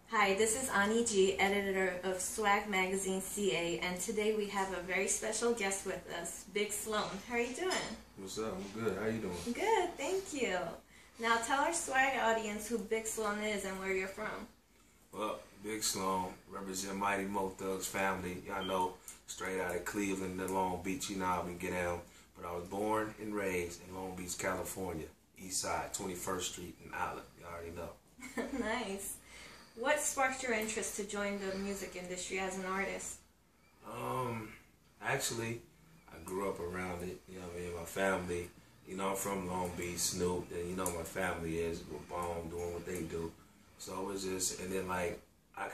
Hi, this is Ani G, editor of Swag Magazine CA, and today we have a very special guest with us, Big Sloan. How are you doing? What's up? I'm good. How you doing? Good, thank you. Now tell our Swag audience who Big Sloan is and where you're from. Well, Big Sloan, represent Mighty Mo THUGS family. Y'all know, straight out of Cleveland and Long Beach, you know how we get down. But I was born and raised in Long Beach, California, East Side, 21st Street in Island. You already know. Nice. What sparked your interest to join the music industry as an artist? Actually, I grew up around it. You know what I mean? My family, you know, I'm from Long Beach, Snoop, and you know my family is with Bone doing what they do. So it was just, and then like, I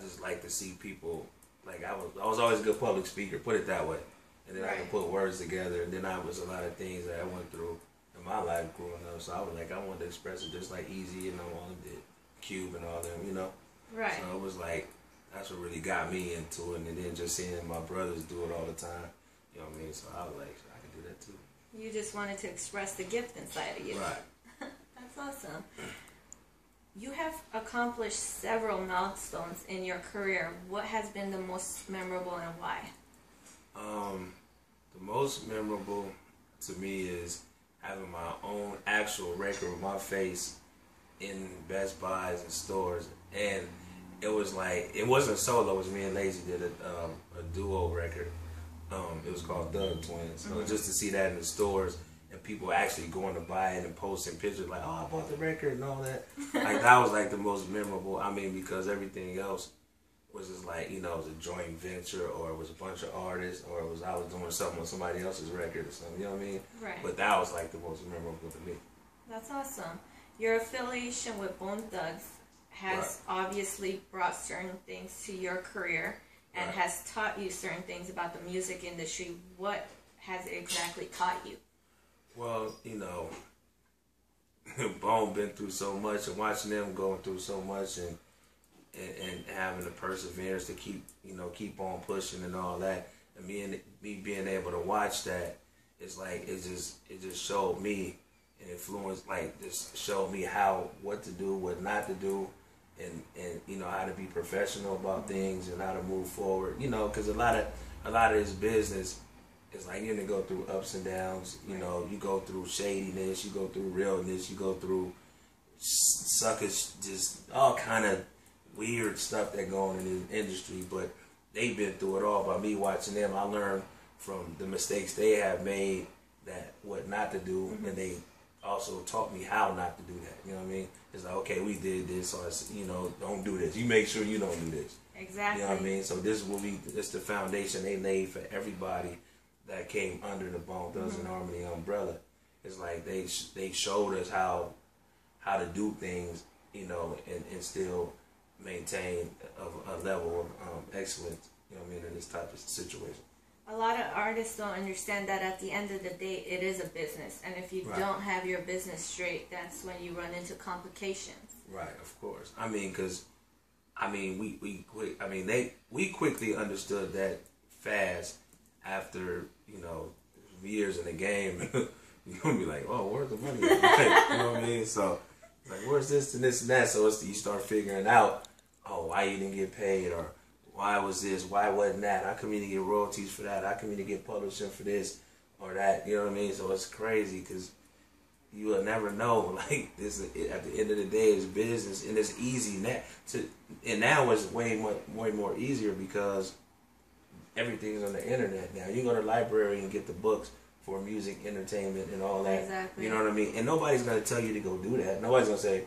just like to see people, like I was always a good public speaker, put it that way. And then I could put words together, and then I was a lot of things that I went through in my life growing up. So I was like, I wanted to express it just like Easy and all of it, Cube and all them, you know? Right. So it was like, that's what really got me into it. And then just seeing my brothers do it all the time, you know what I mean? So I was like, I can do that too. You just wanted to express the gift inside of you. Right. That's awesome. You have accomplished several milestones in your career. What has been the most memorable and why? The most memorable to me is having my own actual record with my face in Best Buys and stores, and it was like, it wasn't solo, it was me and Lazy did a duo record. It was called THUGS Twins. So just to see that in the stores and people actually going to buy it and posting pictures like, oh, I bought the record and all that. Like that was like the most memorable. I mean, because everything else was just like, you know, it was a joint venture, or it was a bunch of artists, or it was I was doing something on somebody else's record or something, you know what I mean? Right. But that was like the most memorable to me. That's awesome. Your affiliation with Bone Thugs has obviously brought certain things to your career and has taught you certain things about the music industry. What has it exactly taught you? Well, you know, Bone been through so much, and watching them going through so much, and having the perseverance to keep on pushing and all that, and me being able to watch that, it's like it just showed me and influenced, like just showed me what to do, what not to do, and you know, how to be professional about things and how to move forward. You know, because a lot of this business is like you're gonna go through ups and downs. You know, you go through shadiness, you go through realness, you go through suckers, just all kind of weird stuff that go on in the industry. But they've been through it all. By me watching them, I learned from the mistakes they have made, that what not to do, and they also taught me how not to do that. You know what I mean? It's like, okay, we did this, so it's, you know, don't do this. You make sure you don't do this. Exactly. You know what I mean? So this will be, it's the foundation they laid for everybody that came under the Bone Thugs and Harmony umbrella. It's like they showed us how to do things, you know, and still maintain a level of excellence, you know what I mean, in this type of situation. A lot of artists don't understand that at the end of the day, it is a business. And if you don't have your business straight, that's when you run into complications. Right, of course. I mean, because, I mean, we quickly understood that fast after, you know, years in the game. You're going to be like, oh, where's the money? You know what I mean? So, like, where's this and this and that? So you start figuring out, oh, why you didn't get paid, or why was this, why wasn't that? How come you didn't get royalties for that? How come you didn't get publishing for this or that? You know what I mean? So it's crazy because you will never know. Like, this, at the end of the day, it's business, and it's easy now. And now it's way more easier because everything's on the internet now. You go to the library and get the books for music, entertainment, and all that. Exactly. You know what I mean? And nobody's going to tell you to go do that. Nobody's going to say,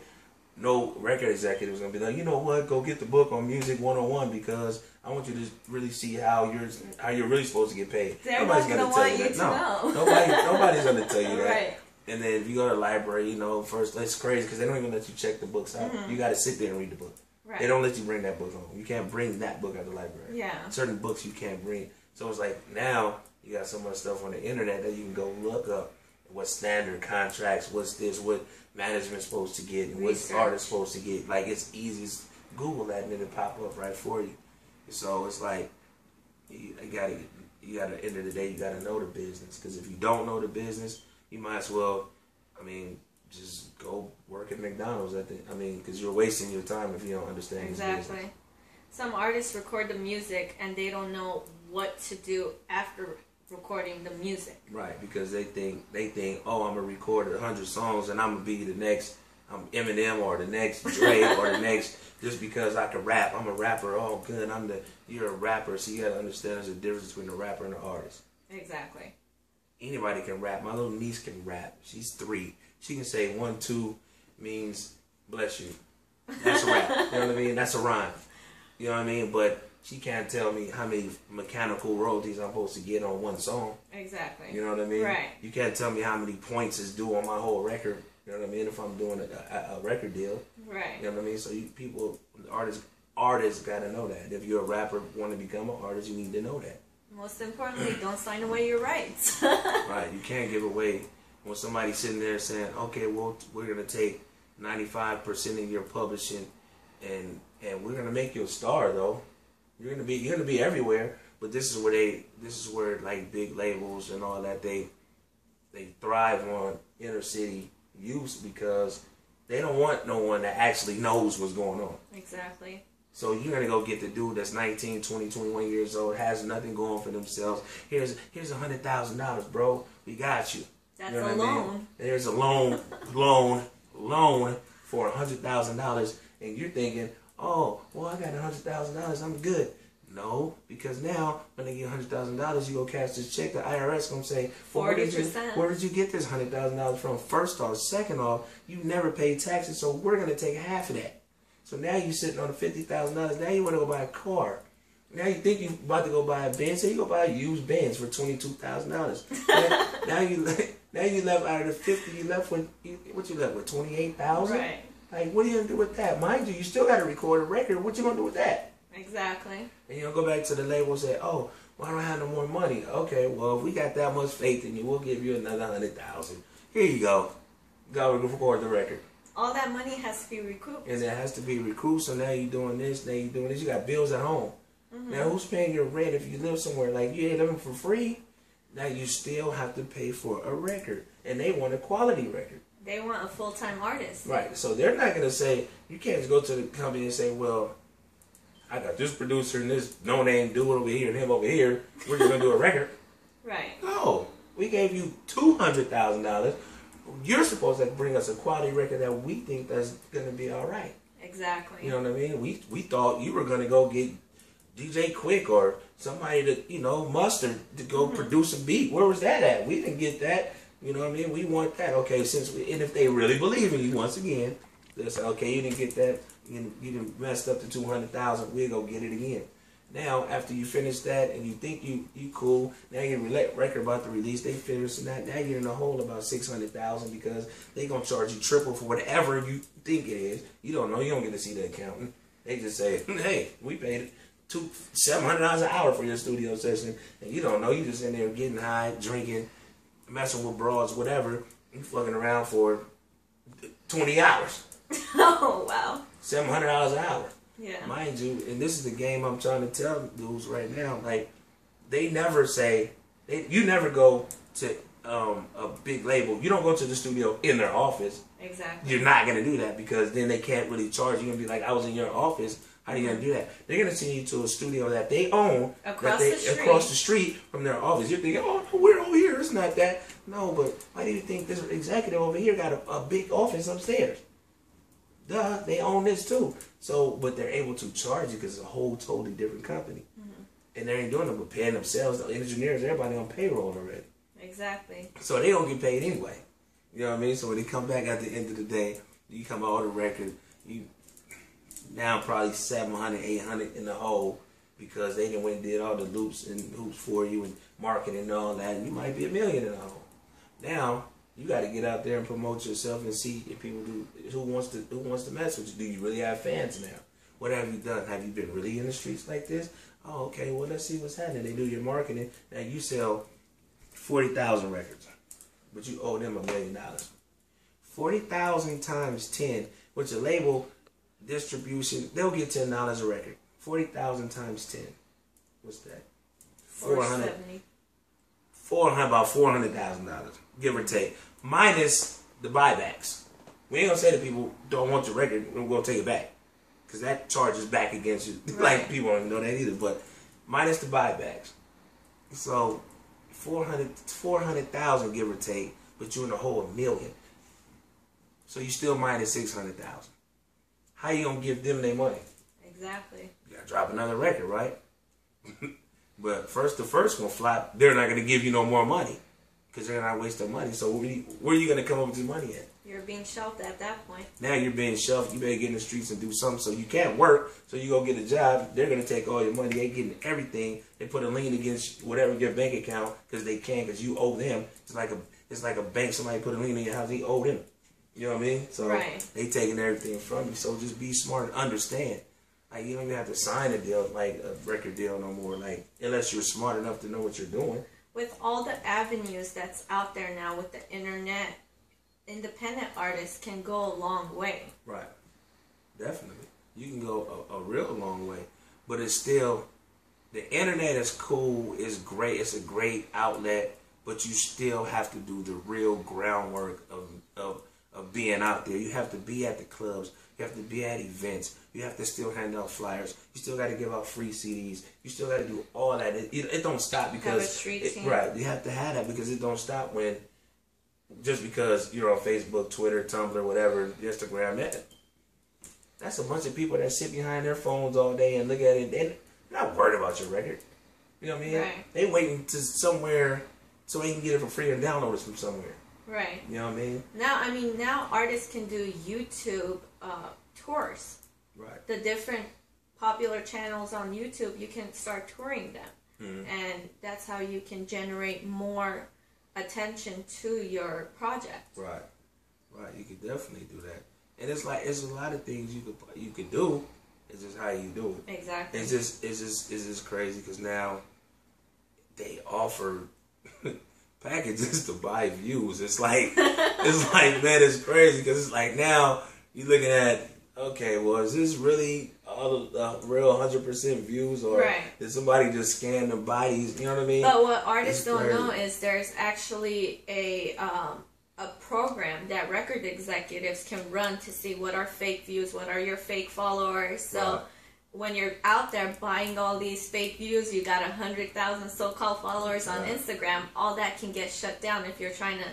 no record executive is going to be like, you know what, go get the book on Music 101 because I want you to really see how you're really supposed to get paid. Nobody's going to tell you that. No. Nobody's going to tell you that. Right. And then if you go to the library, you know, first, it's crazy because they don't even let you check the books out. You got to sit there and read the book. Right. They don't let you bring that book home. You can't bring that book out of the library. Yeah. Certain books you can't bring. So it's like now you got so much stuff on the internet that you can go look up what standard contracts, what's this, what management's supposed to get, and what artist's supposed to get. Like, it's easy. Google that and it'll pop up right for you. So it's like you gotta at the end of the day, you gotta know the business. Because if you don't know the business, you might as well, I mean, just go work at McDonald's. Because you're wasting your time if you don't understand. Exactly. Some artists record the music and they don't know what to do after recording the music. Right, because they think, oh, I'm gonna record 100 songs and I'm gonna be the next Eminem or the next Dre or the next, just because I can rap. I'm a rapper. Oh, good. You're a rapper. So you gotta understand there's a difference between a rapper and an artist. Exactly. Anybody can rap. My little niece can rap. She's 3. She can say 1, 2 means bless you. That's a rap. You know what I mean? That's a rhyme. You know what I mean? But she can't tell me how many mechanical royalties I'm supposed to get on one song. Exactly. You know what I mean? Right. You can't tell me how many points is due on my whole record. You know what I mean? If I'm doing a record deal. Right. You know what I mean? So artists got to know that. If you're a rapper, want to become an artist, you need to know that. Most importantly, don't sign away your rights. Right. You can't give away. When somebody's sitting there saying, okay, well, we're going to take 95% of your publishing and we're going to make you a star, though. You're gonna be everywhere, but this is where like big labels and all that they thrive on inner city use, because they don't want no one that actually knows what's going on. Exactly. So you're gonna go get the dude that's 19, 20, 21 years old, has nothing going for themselves. Here's $100,000, bro. We got you. That's you know a loan. There's a loan for $100,000, and you're thinking, oh, well, I got $100,000. I'm good. No, because now when they get $100,000, you go cash this check. The IRS gonna say, well, 40%. Where did you get this $100,000 from? First off, second off, you never paid taxes, so we're gonna take half of that. So now you're sitting on the $50,000. Now you want to go buy a car. Now you think you're about to go buy a Benz. So you go buy a used Benz for $22,000. now you left out of the 50. You left with what you left with 28,000. Right. Like, what are you going to do with that? Mind you still got to record a record. What you going to do with that? Exactly. And you go back to the label and say, oh, well, I don't have no more money. Okay, well, if we got that much faith in you, we'll give you another $100,000. Here you go. Go record the record. All that money has to be recouped. And it has to be recouped, so now you're doing this, now you're doing this. You got bills at home. Mm-hmm. Now, who's paying your rent if you live somewhere? Like, you ain't living for free. Now you still have to pay for a record. And they want a quality record. They want a full-time artist. Right. So they're not going to say, you can't just go to the company and say, well, I got this producer and this no-name dude over here and him over here. We're just going to do a record. Right. No. We gave you $200,000. You're supposed to bring us a quality record that we think that's going to be all right. Exactly. You know what I mean? We thought you were going to go get DJ Quick or somebody to, Mustard to go produce a beat. Where was that at? We didn't get that. You know what I mean? We want that. Okay, and if they really believe in you, once again, they'll say, okay, you didn't get that. You done messed up the $200,000. We'll go get it again. Now, after you finish that and you think you cool, now your record about to release, they finish that. Now you're in the hole about $600,000 because they gonna charge you triple for whatever you think it is. You don't know. You don't get to see the accountant. They just say, hey, we paid $700 an hour for your studio session, and you don't know. You just in there getting high, drinking, messing with broads, whatever. You fucking around for 20 hours. Oh wow. $700 an hour. Yeah. Mind you, and this is the game I'm trying to tell dudes right now. Like, they never say, you never go to a big label. You don't go to the studio in their office. Exactly. You're not going to do that because then they can't really charge you. You're going to be like, I was in your office. How are you going to do that? They're going to send you to a studio that they own. Across the street from their office. You're thinking, oh, no, we're over here. It's not that. No, but why do you think this executive over here got a big office upstairs? Duh, they own this too. So, but they're able to charge you because it's a whole totally different company. Mm-hmm. And they ain't doing it but paying themselves, the engineers, everybody on payroll already. Exactly. So they don't get paid anyway. You know what I mean? So when they come back at the end of the day, you come out with a record, you now probably 700, 800 in the hole because they done went and did all the loops and hoops for you and marketing and all that. And you might be $1 million in the hole. Now, you got to get out there and promote yourself and see if people do. Who wants to mess with you? Do you really have fans now? What have you done? Have you been really in the streets like this? Oh, okay. Well, let's see what's happening. They do your marketing. Now you sell 40,000 records, but you owe them $1 million. 40,000 times 10, which a label distribution, they'll get $10 a record. 40,000 times 10. What's that? 400. About $400,000, give or take, minus the buybacks. We ain't gonna say that people don't want your record, we'll take it back. Because that charge is back against you. Right. Like, people don't even know that either. But minus the buybacks. So, 400,000 give or take, but you're in the hole $1 million. So you still minus 600,000. How you gonna give them their money? Exactly. You gotta drop another record, right? But the first one flop, they're not gonna give you no more money. Because they're not wasting money. So where are you gonna come up with this money at? You're being shelved at that point. Now you're being shelved. You better get in the streets and do something. So you can't work. So you go get a job. They're gonna take all your money. They getting everything. They put a lien against whatever your bank account because they can, because you owe them. It's like a bank. Somebody put a lien in your house. They owe them. You know what I mean? So they taking everything from you. So just be smart and understand. Like, you don't even have to sign a deal, like a record deal no more. Like, unless you're smart enough to know what you're doing. With all the avenues that's out there now with the internet, independent artists can go a long way. Right. Definitely. You can go a real long way. But it's still, the internet is cool, it's great, it's a great outlet, but you still have to do the real groundwork of being out there. You have to be at the clubs. You have to be at events. You have to still hand out flyers. You still got to give out free CDs. You still got to do all that. It don't stop because have a street team. Right. You have to have that because it don't stop when just because you're on Facebook, Twitter, Tumblr, whatever, Instagram. That's a bunch of people that sit behind their phones all day and look at it. They're not worried about your record. You know what I mean? Right. They waiting to somewhere so they can get it for free and download it from somewhere. Right. You know what I mean? Now artists can do YouTube tours. Right. The different popular channels on YouTube, you can start touring them. Mm-hmm. And that's how you can generate more attention to your project. Right. Right. You could definitely do that. And it's a lot of things you could do. It's just how you do it. Exactly. It's just crazy because now they offer packages to buy views. It's like man, it's crazy because it's like now you're looking at, okay, well, is this really all the real 100% views, or did somebody just scan the bodies? You know what I mean? But what artists don't know is there's actually a program that record executives can run to see what are fake views, what are your fake followers. So when you're out there buying all these fake views, you got 100,000 so-called followers on Instagram, all that can get shut down if you're trying to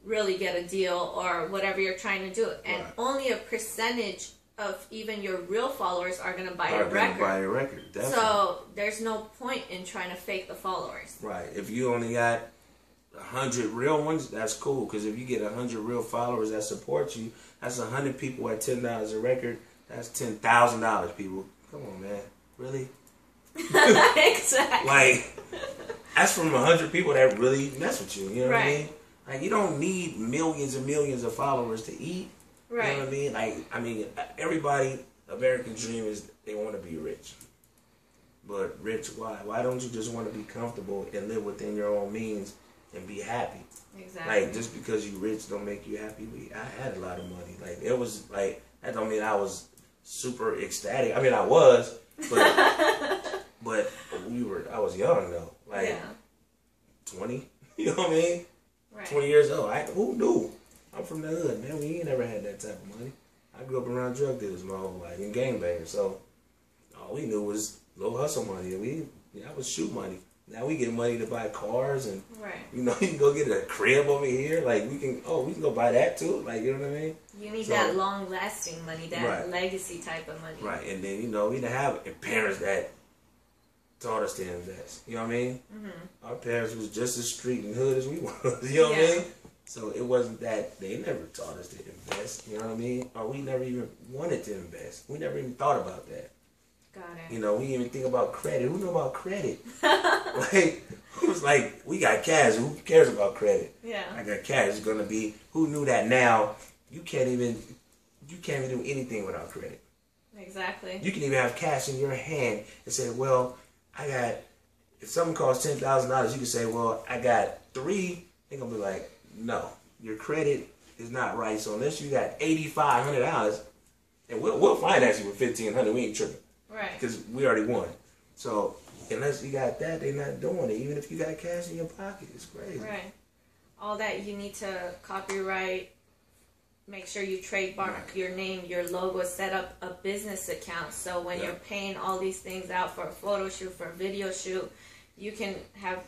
really get a deal or whatever you're trying to do. And only a percentage of even your real followers are going to buy your record. Definitely. So there's no point in trying to fake the followers. Right. If you only got 100 real ones, that's cool. Because if you get 100 real followers that support you, that's 100 people at $10 a record. That's $10,000, people. Come on, man. Really? Exactly. Like, that's from 100 people that really mess with you. You know what I mean? Like, you don't need millions and millions of followers to eat. Right. You know what I mean? Like, everybody, American dream is they want to be rich. But rich, why? Why don't you just want to be comfortable and live within your own means and be happy? Exactly. Like, just because you rich don't make you happy. I had a lot of money. Like, it was, like, that don't mean I was super ecstatic. I mean, I was, but I was young, though. Like, 20? You know what I mean? Right. 20 years old. Who knew? I'm from the hood, man. We ain't never had that type of money. I grew up around drug dealers my whole life and gangbangers. So all we knew was low hustle money. That was shoot money. Now we get money to buy cars and you know, you can go get a crib over here. Like we can go buy that too. Like, you know what I mean? You need that long lasting money, that legacy type of money. Right. And then, you know, we didn't have parents that taught us to invest. You know what I mean? Mm-hmm. Our parents was just as street and hood as we were. You know what I mean? So it wasn't that they never taught us to invest. You know what I mean? Or we never even wanted to invest. We never even thought about that. Got it. You know, we didn't even think about credit. Who knew about credit? Like, it was like, we got cash. Who cares about credit? Yeah. I got cash. It's gonna be. Who knew that now? You can't even do anything without credit. Exactly. You can even have cash in your hand and say, well, if something costs $10,000, you can say, well, I got 3. They're gonna be like, no, your credit is not right. So unless you got $8,500, and we'll finance you with $1,500, we ain't tripping. Right. Because we already won. So unless you got that, they're not doing it. Even if you got cash in your pocket, it's crazy. Right. All that you need to copyright make sure you trademark your name, your logo, set up a business account. So when you're paying all these things out for a photo shoot, for a video shoot, you can have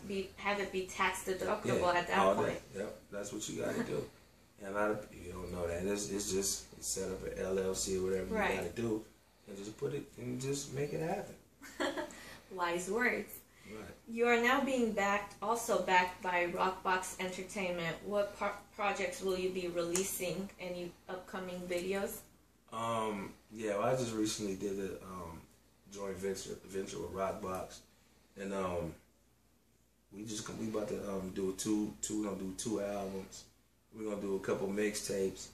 it be tax deductible at that point. Yep, that's what you got to do. And a lot of people don't know that. It's just set up an LLC or whatever you got to do, and just put it and just make it happen. Wise words. Right. You are now being also backed by Rockbox Entertainment. What projects will you be releasing? Any upcoming videos? Yeah, well, I just recently did a joint venture with Rockbox, and we about to do two albums. We're gonna do a couple mixtapes,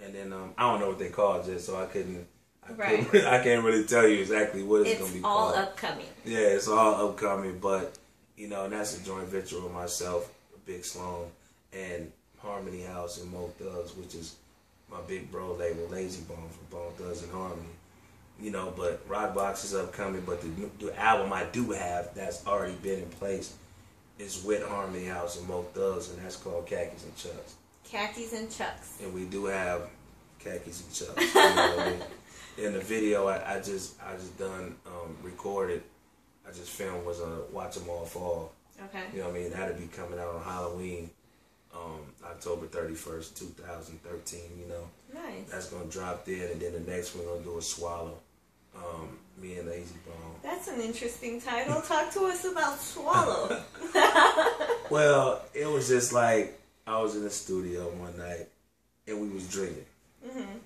and then I don't know what they call it yet, so I can't really tell you exactly what it's gonna be called. It's all upcoming. Yeah, it's all upcoming, but and that's a joint venture with myself, Big Sloan, and Harmony House and Mo Thugs, which is my big bro label, Lazy Bone, for Bone Thugs and Harmony. But Rockbox is upcoming, but the album I do have that's already been in place is with Harmony House and Mo Thugs, and that's called Khakis and Chucks. Khakis and Chucks. And we do have Khakis and Chucks. In the video I just done recorded, I just filmed was Watch 'Em All Fall. Okay. You know what I mean? That'll be coming out on Halloween, October 31st, 2013. Nice. That's gonna drop there, and then the next one we're gonna do is Swallow. Me and Lazy Bone. That's an interesting title. Talk to us about Swallow. Well, it was just like I was in the studio one night and we was drinking. Mm-hmm.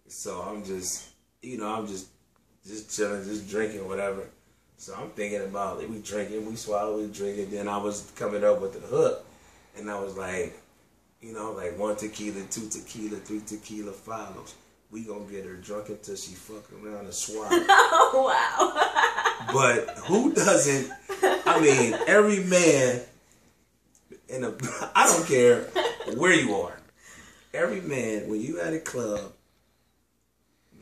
So I'm just, I'm just chilling, just drinking, whatever. So I'm thinking about it. We drinking, we swallow, we drinking. Then I was coming up with the hook, and I was like, like 1 tequila, 2 tequila, 3 tequila follows. We gonna get her drunk until she fucking around and swallow. Oh, wow. But who doesn't? I mean, every man I don't care where you are. Every man, when you at a club,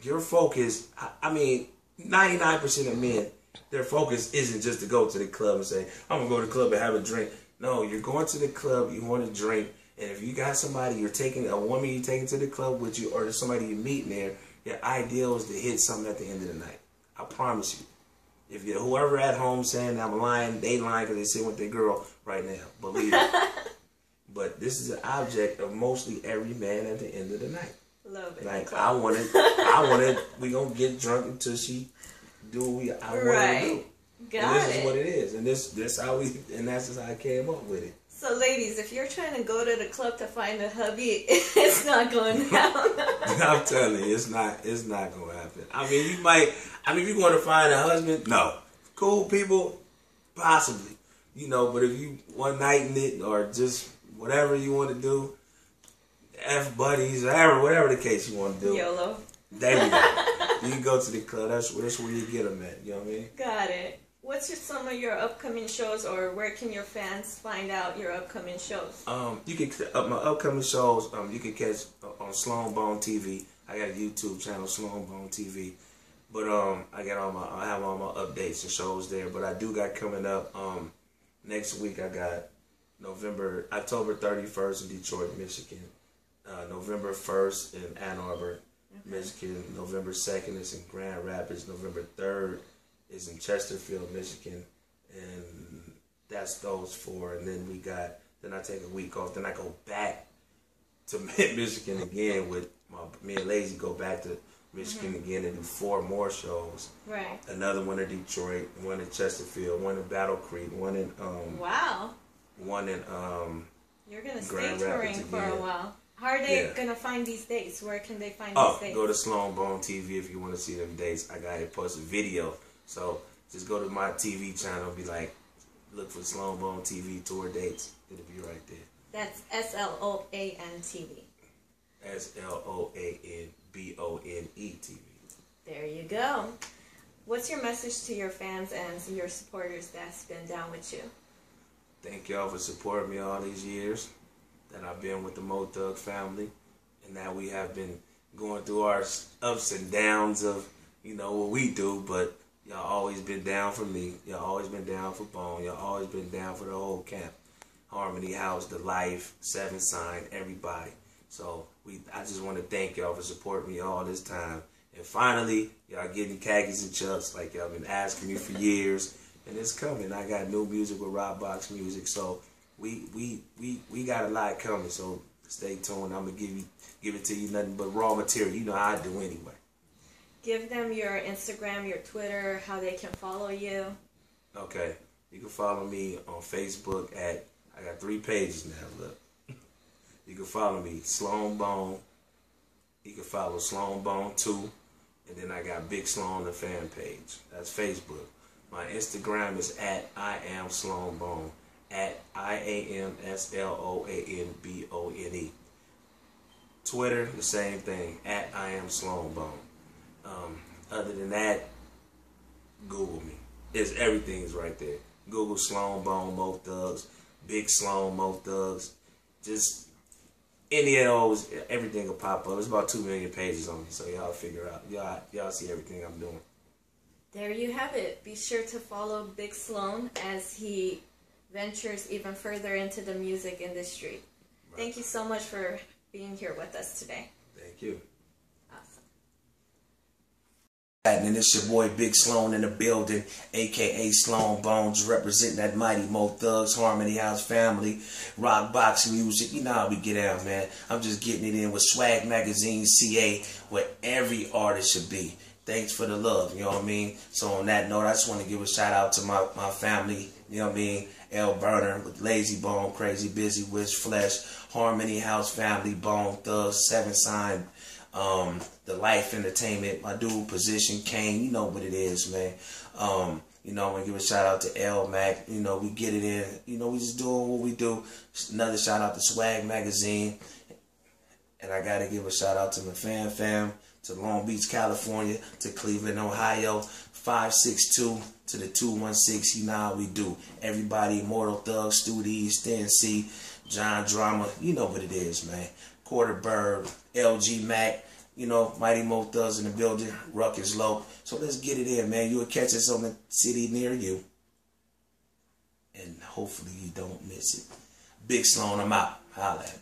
your focus, 99% of men, their focus isn't just to go to the club and say, I'm going to go to the club and have a drink. No, you're going to the club, you want to drink, and if you got somebody, a woman you're taking to the club with you, or somebody you're meeting there, your ideal is to hit something at the end of the night. I promise you. If whoever at home saying I'm lying, they lying because they sitting with their girl right now. Believe it. But this is an object of mostly every man at the end of the night. Love it. Like, I wanted, we gonna get drunk until she do what I want her to do. This is what it is. And that's just how I came up with it. So ladies, if you're trying to go to the club to find a hubby, it's not going down. I'm telling you, it's not gonna happen. If you want to find a husband, no. Cool people, possibly. But if you one nighting it or just whatever you want to do, F buddies, whatever the case you want to do. YOLO. There you go. You can go to the club. That's where you get them at. You know what I mean? Got it. What's some of your upcoming shows, or where can your fans find out your upcoming shows? You can my upcoming shows. You can catch on Sloan Bone TV. I got a YouTube channel, Sloan Bone TV. But I have all my updates and shows there. But I do got coming up next week. I got October 31st in Detroit, Michigan. November 1st in Ann Arbor, Michigan. November 2nd is in Grand Rapids. November 3rd is in Chesterfield, Michigan. And that's those 4. And then then I take a week off. Then I go back to Michigan again with me and Lazy go back to Michigan again and do 4 more shows. Right. Another one in Detroit, one in Chesterfield, one in Battle Creek, one in wow. One in You're gonna Grand stay touring Rapids for a while. How are they gonna find these dates? Where can they find these dates? Go to Sloan Bone TV if you want to see them dates. I got it posted video. So just go to my TV channel and be like, look for Sloan Bone TV tour dates. It'll be right there. That's SLOAN TV. SLOANBONE TV. There you go. What's your message to your fans and your supporters that's been down with you? Thank y'all for supporting me all these years that I've been with the Mo Thug family, and that we have been going through our ups and downs of, what we do, but y'all always been down for me. Y'all always been down for Bone. Y'all always been down for the whole camp. Harmony House, The Life, 7 Sign, everybody. So I just want to thank y'all for supporting me all this time. And finally, y'all getting khakis and chucks like y'all been asking me for years. And it's coming. I got new music with Rockbox Music. So we got a lot coming. So stay tuned. I'm gonna give it to you nothing but raw material. You know how I do anyway. Give them your Instagram, your Twitter, how they can follow you. Okay. You can follow me on Facebook at, I got 3 pages now, look. You can follow me, Sloan Bone. You can follow Sloan Bone 2. And then I got Big Sloan, the fan page. That's Facebook. My Instagram is at I am Sloan Bone. At IAMSLOANBONE. Twitter, the same thing. At I am Sloan Bone. Other than that, Google me. Everything is right there. Google Sloan Bone, Mo Thugs, Big Sloan, Mo Thugs. Just any of those, everything will pop up. There's about 2 million pages on me, so y'all figure out. Y'all see everything I'm doing. There you have it. Be sure to follow Big Sloan as he ventures even further into the music industry. Right. Thank you so much for being here with us today. Thank you. And it's your boy Big Sloan in the building, aka Sloan Bones, representing that mighty Mo Thugs, Harmony House family, Rockbox Music. You know how we get out, man. I'm just getting it in with Swag Magazine CA, where every artist should be. Thanks for the love, you know what I mean? So on that note, I just want to give a shout out to my family, you know what I mean? L Burner with Lazy Bone, Crazy Busy, Wish Flesh, Harmony House family, Bone Thugs, 7 Sign, The Life Entertainment, my dude Position Kane, you know what it is, man. You know, I want to give a shout out to L Mac, you know, we get it in, you know, we just doing what we do. Another shout out to Swag Magazine, and I got to give a shout out to my fam, to Long Beach, California, to Cleveland, Ohio, 562 to the 216, you know how we do. Everybody, Immortal Thug, Studios, Stan C, John Drama, you know what it is, man. Quarter Bird, LG Mac, you know, Mighty Mo Thugs in the building, Ruckus Low. So let's get it in, man. You'll catch us on the city near you. And hopefully you don't miss it. Big Sloan, I'm out. Holla at me.